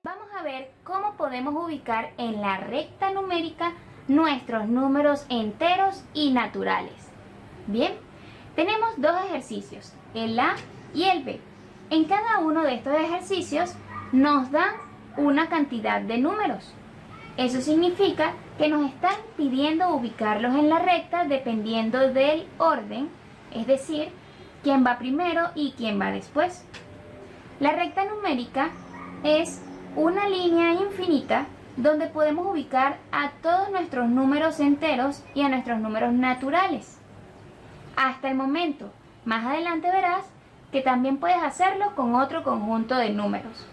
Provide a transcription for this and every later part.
Vamos a ver cómo podemos ubicar en la recta numérica nuestros números enteros y naturales. Bien, tenemos dos ejercicios, el A y el B. En cada uno de estos ejercicios nos dan una cantidad de números. Eso significa que nos están pidiendo ubicarlos en la recta dependiendo del orden, es decir, quién va primero y quién va después. La recta numérica es una línea infinita donde podemos ubicar a todos nuestros números enteros y a nuestros números naturales. Hasta el momento. Más adelante verás que también puedes hacerlo con otro conjunto de números.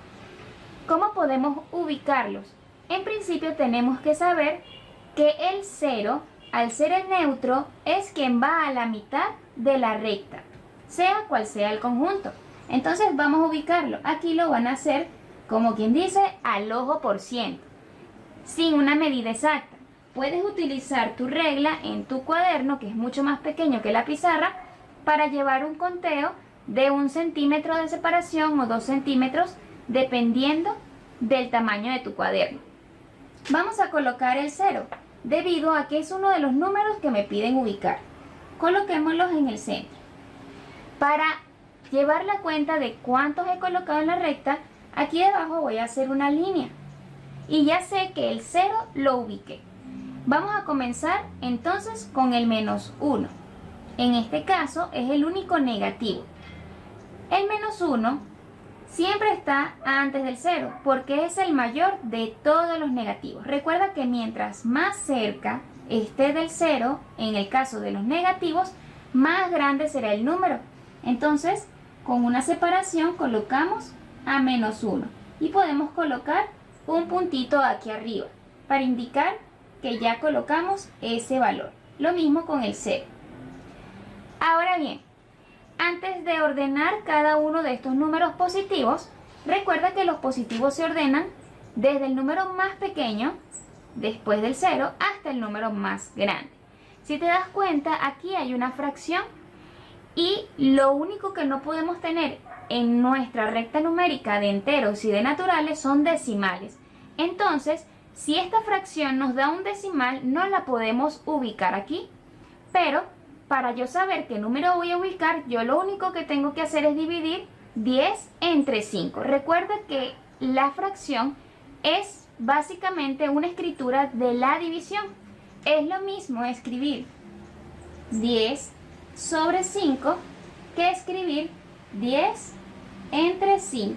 ¿Cómo podemos ubicarlos? En principio tenemos que saber que el 0, al ser el neutro, es quien va a la mitad de la recta, sea cual sea el conjunto. Entonces vamos a ubicarlo. Aquí lo van a hacer, como quien dice, al ojo por ciento, sin una medida exacta. Puedes utilizar tu regla en tu cuaderno, que es mucho más pequeño que la pizarra, para llevar un conteo de 1 centímetro de separación o 2 centímetros, dependiendo del tamaño de tu cuaderno. Vamos a colocar el 0, debido a que es uno de los números que me piden ubicar. Coloquémoslos en el centro. Para llevar la cuenta de cuántos he colocado en la recta, aquí debajo voy a hacer una línea. Y ya sé que el 0 lo ubiqué. Vamos a comenzar entonces con el menos 1. En este caso es el único negativo. El menos 1 siempre está antes del 0 porque es el mayor de todos los negativos. Recuerda que mientras más cerca esté del 0, en el caso de los negativos, más grande será el número. Entonces, con una separación colocamos a menos 1 y podemos colocar un puntito aquí arriba para indicar que ya colocamos ese valor. Lo mismo con el 0. Ahora bien, antes de ordenar cada uno de estos números positivos, recuerda que los positivos se ordenan desde el número más pequeño, después del 0, hasta el número más grande. Si te das cuenta, aquí hay una fracción y lo único que no podemos tener en nuestra recta numérica de enteros y de naturales son decimales. Entonces, si esta fracción nos da un decimal, no la podemos ubicar aquí. Pero, para yo saber qué número voy a ubicar, yo lo único que tengo que hacer es dividir 10 entre 5. Recuerda que la fracción es básicamente una escritura de la división. Es lo mismo escribir 10 sobre 5 que escribir 10 entre 5.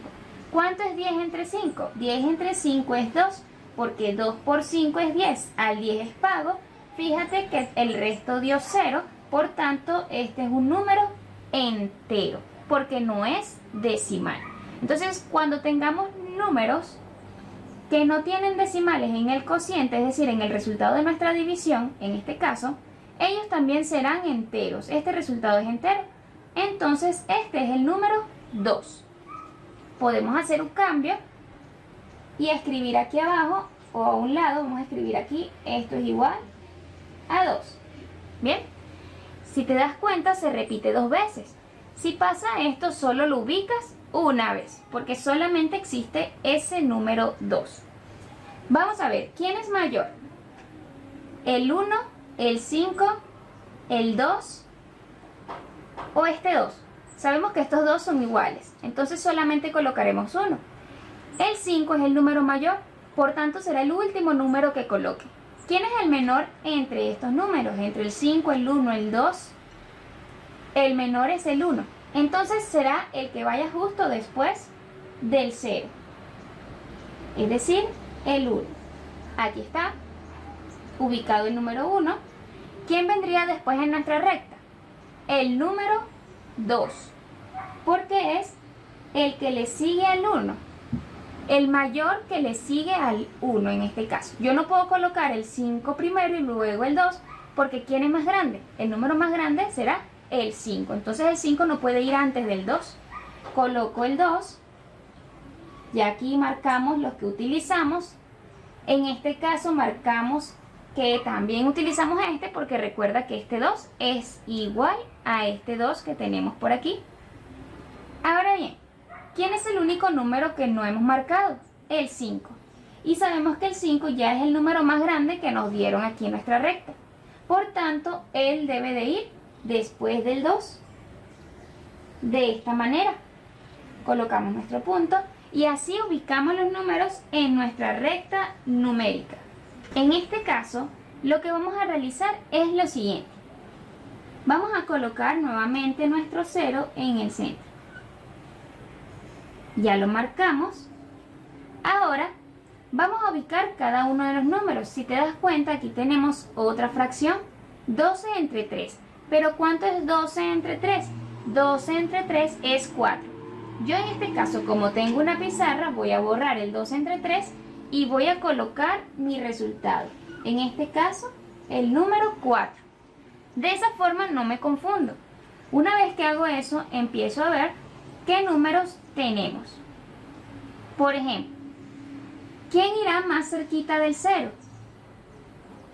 ¿Cuánto es 10 entre 5? 10 entre 5 es 2, porque 2 por 5 es 10. Al 10 es pago. Fíjate que el resto dio 0, por tanto este es un número entero, porque no es decimal. Entonces, cuando tengamos números que no tienen decimales en el cociente, es decir, en el resultado de nuestra división, en este caso, ellos también serán enteros. Este resultado es entero. Entonces, este es el número 2. Podemos hacer un cambio y escribir aquí abajo o a un lado, vamos a escribir aquí, esto es igual a 2. Bien, si te das cuenta se repite 2 veces. Si pasa esto, solo lo ubicas una vez, porque solamente existe ese número 2. Vamos a ver, ¿quién es mayor? ¿El 1, el 5, el 2 o este 2? Sabemos que estos dos son iguales, entonces solamente colocaremos 1. El 5 es el número mayor, por tanto será el último número que coloque. ¿Quién es el menor entre estos números? Entre el 5, el 1, el 2, el menor es el 1. Entonces será el que vaya justo después del 0. Es decir, el 1. Aquí está, ubicado el número 1. ¿Quién vendría después en nuestra recta? El número 2. Porque es el que le sigue al 1. El mayor que le sigue al 1 en este caso. Yo no puedo colocar el 5 primero y luego el 2, porque ¿quién es más grande? El número más grande será el 5. Entonces el 5 no puede ir antes del 2. Coloco el 2. Y aquí marcamos los que utilizamos. En este caso marcamos que también utilizamos este porque recuerda que este 2 es igual a este 2 que tenemos por aquí. Ahora bien, ¿quién es el único número que no hemos marcado? El 5. Y sabemos que el 5 ya es el número más grande que nos dieron aquí en nuestra recta. Por tanto, él debe de ir después del 2. De esta manera. Colocamos nuestro punto y así ubicamos los números en nuestra recta numérica. En este caso, lo que vamos a realizar es lo siguiente. Vamos a colocar nuevamente nuestro 0 en el centro. Ya lo marcamos. Ahora vamos a ubicar cada uno de los números. Si te das cuenta, aquí tenemos otra fracción, 12 entre 3. Pero ¿cuánto es 12 entre 3? 12 entre 3 es 4. Yo en este caso, como tengo una pizarra, voy a borrar el 12 entre 3 y voy a colocar mi resultado. En este caso, el número 4. De esa forma no me confundo. Una vez que hago eso, empiezo a ver qué números tenemos. Por ejemplo, ¿quién irá más cerquita del 0?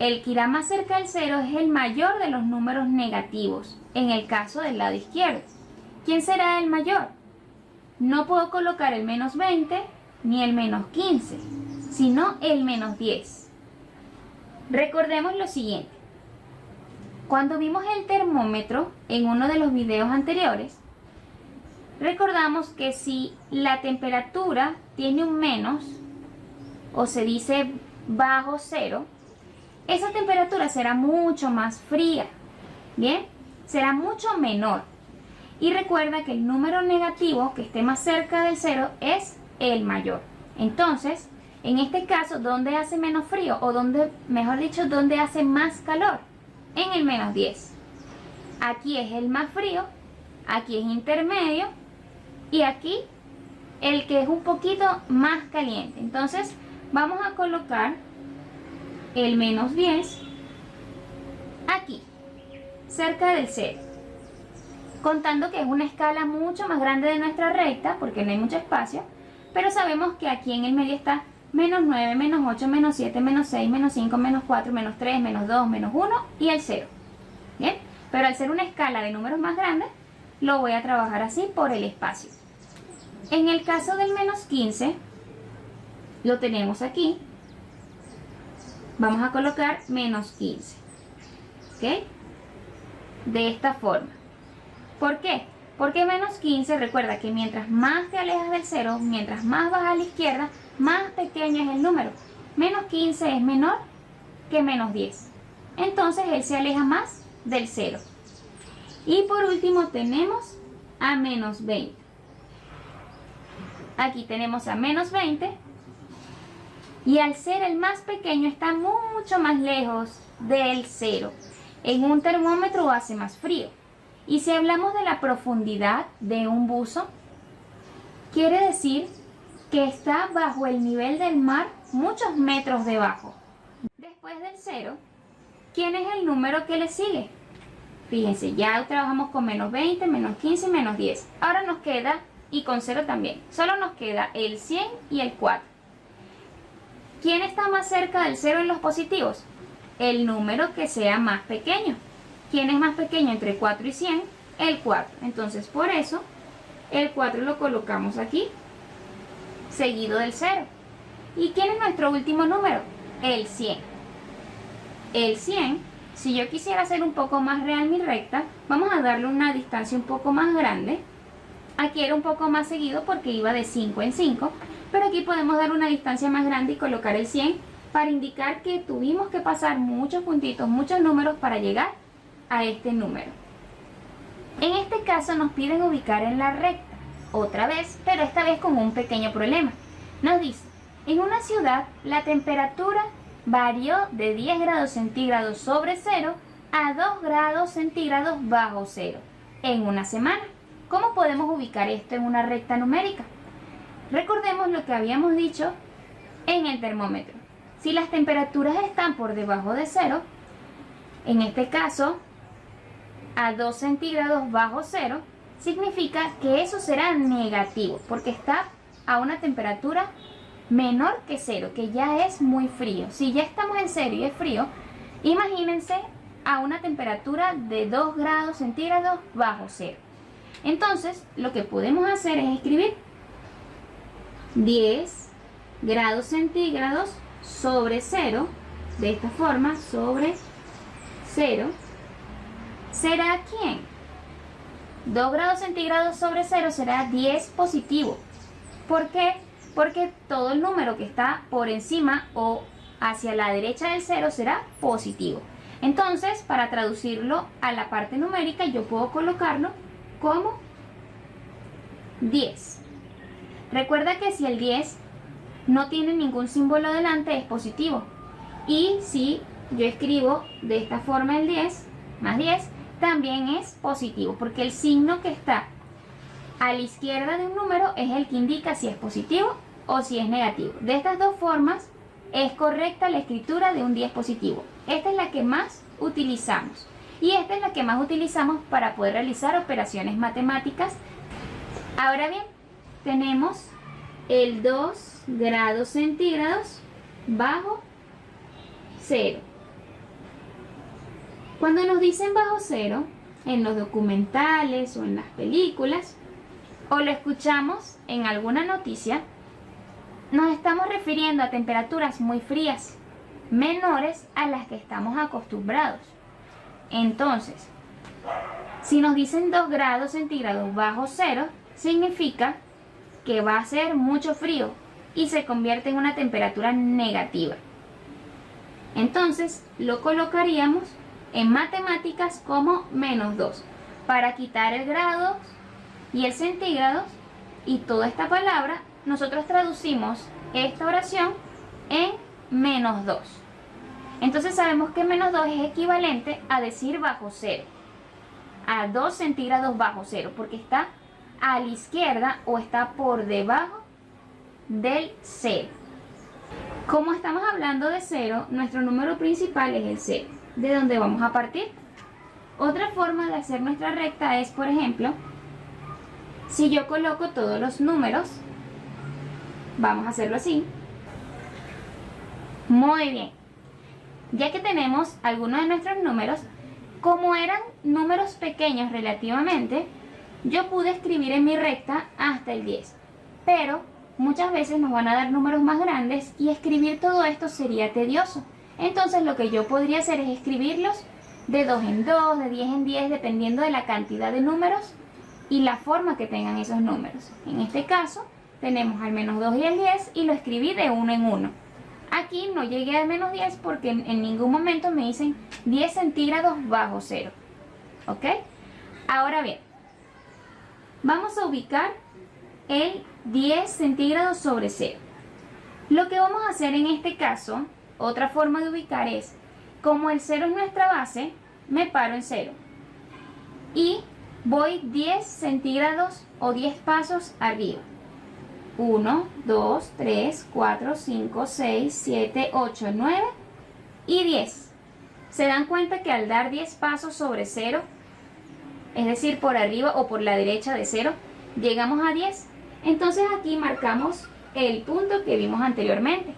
El que irá más cerca del 0 es el mayor de los números negativos, en el caso del lado izquierdo. ¿Quién será el mayor? No puedo colocar el menos 20 ni el menos 15, sino el menos 10. Recordemos lo siguiente. Cuando vimos el termómetro en uno de los videos anteriores, recordamos que si la temperatura tiene un menos, o se dice bajo cero, esa temperatura será mucho más fría, ¿bien? Será mucho menor. Y recuerda que el número negativo que esté más cerca del 0 es el mayor. Entonces, en este caso, ¿dónde hace menos frío? O donde, mejor dicho, ¿dónde hace más calor? En el menos 10. Aquí es el más frío, aquí es intermedio y aquí el que es un poquito más caliente. Entonces, vamos a colocar el menos 10 aquí, cerca del 0. Contando que es una escala mucho más grande de nuestra recta, porque no hay mucho espacio, pero sabemos que aquí en el medio está menos 9, menos 8, menos 7, menos 6, menos 5, menos 4, menos 3, menos 2, menos 1 y el 0. ¿Bien? Pero al ser una escala de números más grandes, lo voy a trabajar así por el espacio. En el caso del menos 15, lo tenemos aquí. Vamos a colocar menos 15. ¿Ok? De esta forma. ¿Por qué? Porque menos 15, recuerda que mientras más te alejas del 0, mientras más vas a la izquierda, más pequeño es el número. Menos 15 es menor que menos 10. Entonces él se aleja más del 0. Y por último tenemos a menos 20. Aquí tenemos a menos 20. Y al ser el más pequeño está mucho más lejos del 0. En un termómetro hace más frío. Y si hablamos de la profundidad de un buzo, quiere decir que está bajo el nivel del mar muchos metros debajo. Después del 0, ¿quién es el número que le sigue? Fíjense, ya trabajamos con menos 20, menos 15 y menos 10. Ahora nos queda, y con 0 también, solo nos queda el 100 y el 4. ¿Quién está más cerca del 0 en los positivos? El número que sea más pequeño. ¿Quién es más pequeño entre 4 y 100? El 4. Entonces, por eso, el 4 lo colocamos aquí, seguido del 0. ¿Y quién es nuestro último número? El 100. El 100, si yo quisiera hacer un poco más real mi recta, vamos a darle una distancia un poco más grande. Aquí era un poco más seguido porque iba de 5 en 5, pero aquí podemos dar una distancia más grande y colocar el 100 para indicar que tuvimos que pasar muchos puntitos, muchos números para llegar a este número. En este caso nos piden ubicar en la recta, otra vez, pero esta vez con un pequeño problema. Nos dice, en una ciudad la temperatura varió de 10 grados centígrados sobre 0 a 2 grados centígrados bajo 0 en una semana. ¿Cómo podemos ubicar esto en una recta numérica? Recordemos lo que habíamos dicho en el termómetro. Si las temperaturas están por debajo de 0, en este caso a 2 centígrados bajo 0, significa que eso será negativo, porque está a una temperatura menor que 0, que ya es muy frío. Si ya estamos en 0 y es frío, Imagínense a una temperatura de 2 grados centígrados bajo cero. Entonces, lo que podemos hacer es escribir 10 grados centígrados sobre cero, de esta forma, sobre cero, ¿será quién? 2 grados centígrados sobre cero será 10 positivo. ¿Por qué? Porque todo el número que está por encima o hacia la derecha del cero será positivo. Entonces, para traducirlo a la parte numérica, yo puedo colocarlo como 10. Recuerda que si el 10 no tiene ningún símbolo delante, es positivo. Y si yo escribo de esta forma el 10, más 10, también es positivo, porque el signo que está a la izquierda de un número es el que indica si es positivo o si es negativo. De estas dos formas es correcta la escritura de un 10 positivo. Esta es la que más utilizamos. Y esta es la que más utilizamos para poder realizar operaciones matemáticas. Ahora bien, tenemos el 2 grados centígrados bajo cero. Cuando nos dicen bajo cero, en los documentales o en las películas, o lo escuchamos en alguna noticia, nos estamos refiriendo a temperaturas muy frías, menores a las que estamos acostumbrados. Entonces, si nos dicen 2 grados centígrados bajo cero, significa que va a ser mucho frío y se convierte en una temperatura negativa. Entonces, lo colocaríamos en matemáticas como -2, para quitar el grado y el centígrados y toda esta palabra, nosotros traducimos esta oración en -2. Entonces sabemos que -2 es equivalente a decir bajo cero, a 2 centígrados bajo cero, porque está a la izquierda o está por debajo del cero. Como estamos hablando de cero, nuestro número principal es el cero, de donde vamos a partir. Otra forma de hacer nuestra recta es, por ejemplo, si yo coloco todos los números, vamos a hacerlo así. Muy bien. Ya que tenemos algunos de nuestros números, como eran números pequeños relativamente, yo pude escribir en mi recta hasta el 10. Pero muchas veces nos van a dar números más grandes y escribir todo esto sería tedioso. Entonces lo que yo podría hacer es escribirlos de 2 en 2, de 10 en 10, dependiendo de la cantidad de números y la forma que tengan esos números. En este caso tenemos al -2 y el 10 y lo escribí de 1 en 1. Aquí no llegué al -10 porque en ningún momento me dicen 10 centígrados bajo cero. ¿Ok? Ahora bien, vamos a ubicar el 10 centígrados sobre cero. Lo que vamos a hacer en este caso, otra forma de ubicar es, como el 0 es nuestra base, me paro en 0 y voy 10 centígrados o 10 pasos arriba. 1, 2, 3, 4, 5, 6, 7, 8, 9 y 10. ¿Se dan cuenta que al dar 10 pasos sobre 0, es decir, por arriba o por la derecha de 0, llegamos a 10? Entonces aquí marcamos el punto que vimos anteriormente.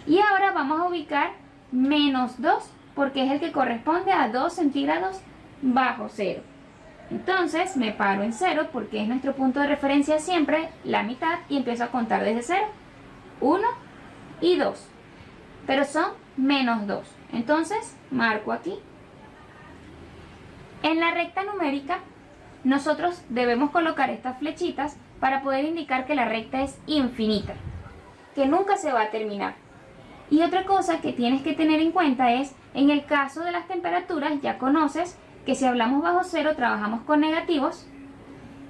Y ahora vamos a ubicar -2, porque es el que corresponde a 2 centígrados bajo 0. Entonces me paro en 0 porque es nuestro punto de referencia siempre, la mitad, y empiezo a contar desde 0. 1 y 2. Pero son -2. Entonces marco aquí. En la recta numérica nosotros debemos colocar estas flechitas para poder indicar que la recta es infinita, que nunca se va a terminar. Y otra cosa que tienes que tener en cuenta es, en el caso de las temperaturas, ya conoces que si hablamos bajo cero trabajamos con negativos,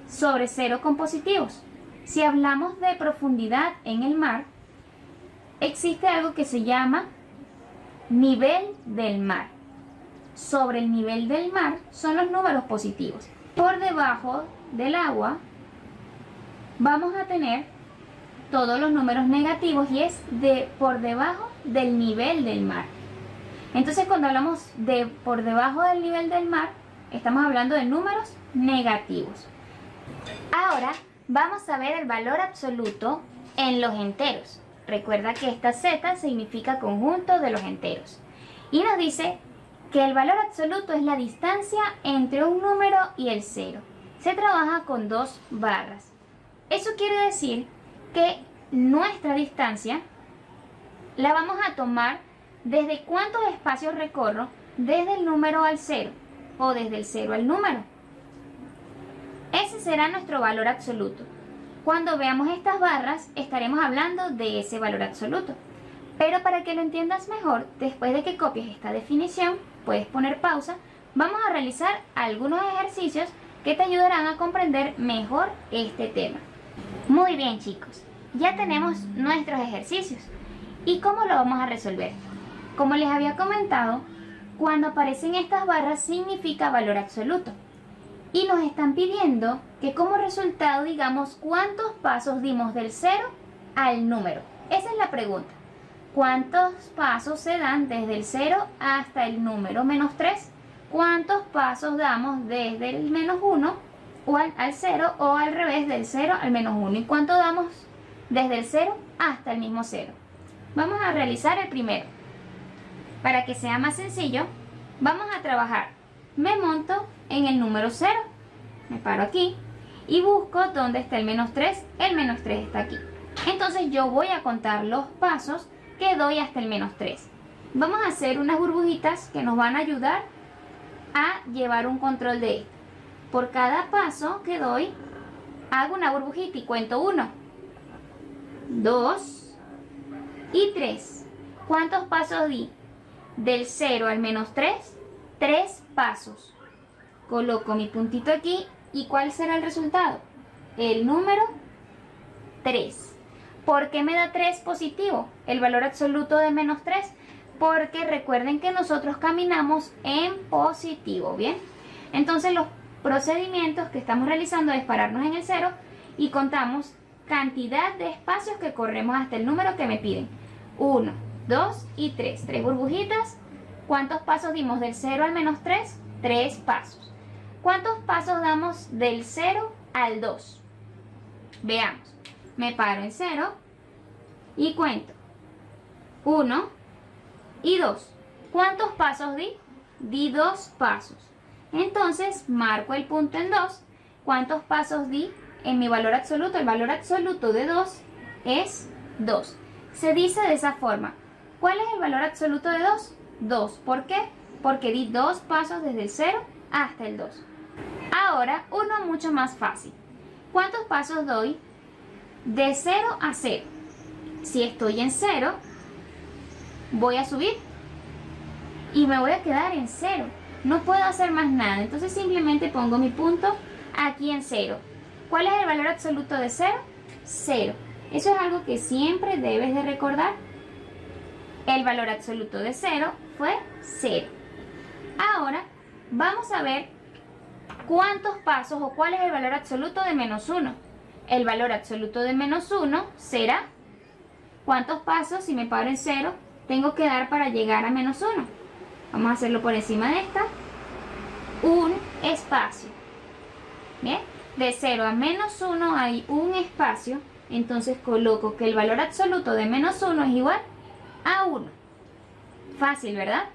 sobre cero con positivos. Si hablamos de profundidad en el mar, existe algo que se llama nivel del mar. Sobre el nivel del mar son los números positivos. Por debajo del agua vamos a tener todos los números negativos y es por debajo del nivel del mar. Entonces cuando hablamos de por debajo del nivel del mar, estamos hablando de números negativos. Ahora vamos a ver el valor absoluto en los enteros. Recuerda que esta Z significa conjunto de los enteros. Y nos dice que el valor absoluto es la distancia entre un número y el 0. Se trabaja con 2 barras. Eso quiere decir que nuestra distancia la vamos a tomar desde cuántos espacios recorro desde el número al 0 o desde el 0 al número. Ese será nuestro valor absoluto. Cuando veamos estas barras estaremos hablando de ese valor absoluto. Pero para que lo entiendas mejor, después de que copies esta definición, puedes poner pausa, vamos a realizar algunos ejercicios que te ayudarán a comprender mejor este tema. Muy bien, chicos, ya tenemos nuestros ejercicios. ¿Y cómo lo vamos a resolver? Como les había comentado, cuando aparecen estas barras significa valor absoluto. Y nos están pidiendo que como resultado digamos cuántos pasos dimos del 0 al número. Esa es la pregunta. ¿Cuántos pasos se dan desde el 0 hasta el número menos 3? ¿Cuántos pasos damos desde el menos 1 o al 0 o al revés del 0 al menos 1? ¿Y cuánto damos desde el 0 hasta el mismo 0? Vamos a realizar el primero. Para que sea más sencillo, vamos a trabajar. Me monto en el número 0, me paro aquí y busco dónde está el menos 3. El menos 3 está aquí. Entonces yo voy a contar los pasos que doy hasta el menos 3. Vamos a hacer unas burbujitas que nos van a ayudar a llevar un control de esto. Por cada paso que doy, hago una burbujita y cuento 1, 2 y 3. ¿Cuántos pasos di? Del 0 al menos 3, 3 pasos. Coloco mi puntito aquí y ¿cuál será el resultado? El número 3. ¿Por qué me da 3 positivo? El valor absoluto de menos 3. Porque recuerden que nosotros caminamos en positivo, ¿bien? Entonces los procedimientos que estamos realizando es pararnos en el 0 y contamos cantidad de espacios que corremos hasta el número que me piden. 1, 2 y 3. 3 burbujitas. ¿Cuántos pasos dimos del 0 al menos 3? 3 pasos. ¿Cuántos pasos damos del 0 al 2? Veamos. Me paro en 0 y cuento 1 y 2. ¿Cuántos pasos di? Di 2 pasos. Entonces marco el punto en 2. ¿Cuántos pasos di en mi valor absoluto? El valor absoluto de 2 es 2. Se dice de esa forma. ¿Cuál es el valor absoluto de 2? 2. ¿Por qué? Porque di 2 pasos desde el 0 hasta el 2. Ahora, uno mucho más fácil. ¿Cuántos pasos doy de 0 a 0? Si estoy en 0, voy a subir y me voy a quedar en 0. No puedo hacer más nada. Entonces simplemente pongo mi punto aquí en 0. ¿Cuál es el valor absoluto de 0? 0. Eso es algo que siempre debes de recordar. El valor absoluto de 0 fue 0. Ahora vamos a ver cuántos pasos o cuál es el valor absoluto de menos 1. El valor absoluto de menos 1 será cuántos pasos, si me paro en 0, tengo que dar para llegar a menos 1. Vamos a hacerlo por encima de esta. Un espacio. ¿Bien? De 0 a menos 1 hay un espacio. Entonces coloco que el valor absoluto de menos 1 es igual a 1. Fácil, ¿verdad?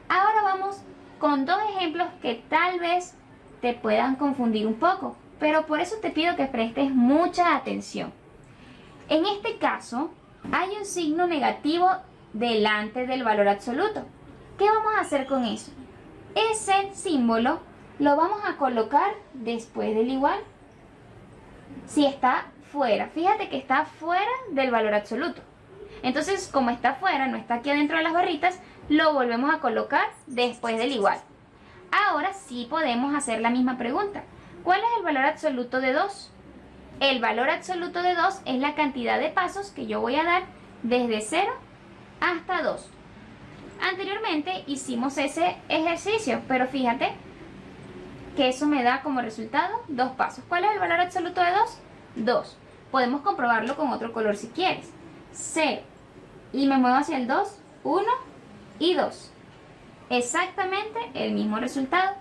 Ahora vamos con dos ejemplos que tal vez te puedan confundir un poco, pero por eso te pido que prestes mucha atención. En este caso, hay un signo negativo delante del valor absoluto. ¿Qué vamos a hacer con eso? Ese símbolo lo vamos a colocar después del igual. Si está fuera, fíjate que está fuera del valor absoluto. Entonces, como está fuera, no está aquí adentro de las barritas, lo volvemos a colocar después del igual. Ahora sí podemos hacer la misma pregunta. ¿Cuál es el valor absoluto de 2? El valor absoluto de 2 es la cantidad de pasos que yo voy a dar desde 0 hasta 2. Anteriormente hicimos ese ejercicio, pero fíjate que eso me da como resultado 2 pasos. ¿Cuál es el valor absoluto de 2? 2. Podemos comprobarlo con otro color si quieres. 0. Y me muevo hacia el 2, 1 y 2. Exactamente el mismo resultado.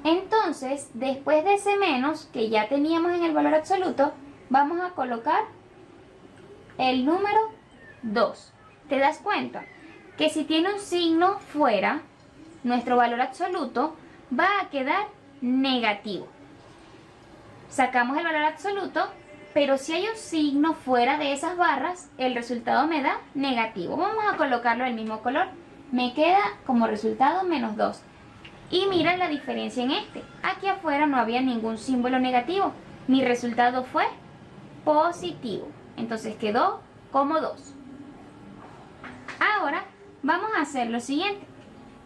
Entonces, después de ese menos que ya teníamos en el valor absoluto, vamos a colocar el número 2. ¿Te das cuenta? que si tiene un signo fuera, nuestro valor absoluto va a quedar negativo. Sacamos el valor absoluto, pero si hay un signo fuera de esas barras, el resultado me da negativo. Vamos a colocarlo del mismo color. Me queda como resultado menos 2. Y miren la diferencia en este. Aquí afuera no había ningún símbolo negativo. Mi resultado fue positivo. Entonces quedó como 2. Ahora vamos a hacer lo siguiente.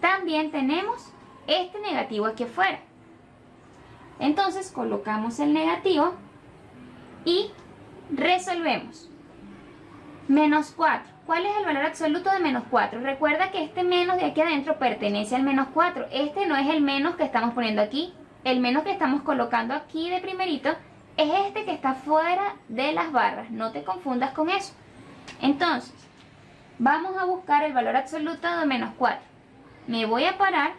También tenemos este negativo aquí afuera. Entonces colocamos el negativo y resolvemos. Menos 4. ¿Cuál es el valor absoluto de menos 4? Recuerda que este menos de aquí adentro pertenece al menos 4. Este no es el menos que estamos poniendo aquí. El menos que estamos colocando aquí de primerito es este que está fuera de las barras. No te confundas con eso. Entonces, vamos a buscar el valor absoluto de menos 4. Me voy a parar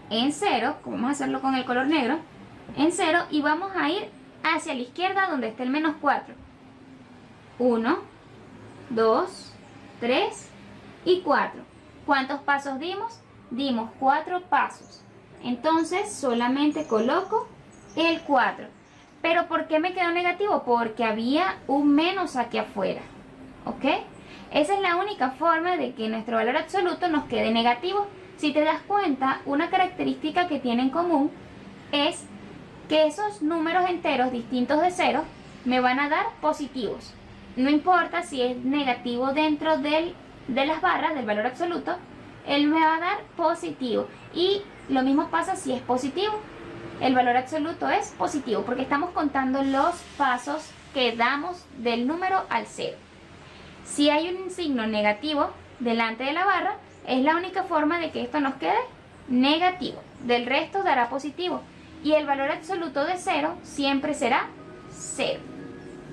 en 0, vamos a hacerlo con el color negro, en 0, y vamos a ir hacia la izquierda donde esté el menos 4. 1, 2, 3 y 4. ¿Cuántos pasos dimos? Dimos 4 pasos. Entonces solamente coloco el 4. ¿Pero por qué me quedó negativo? Porque había un menos aquí afuera. ¿Ok? Esa es la única forma de que nuestro valor absoluto nos quede negativo. Si te das cuenta, una característica que tienen en común es que esos números enteros distintos de 0 me van a dar positivos. No importa si es negativo dentro de las barras del valor absoluto, él me va a dar positivo. Y lo mismo pasa si es positivo. El valor absoluto es positivo porque estamos contando los pasos que damos del número al 0. Si hay un signo negativo delante de la barra, es la única forma de que esto nos quede negativo. Del resto dará positivo. Y el valor absoluto de 0 siempre será 0.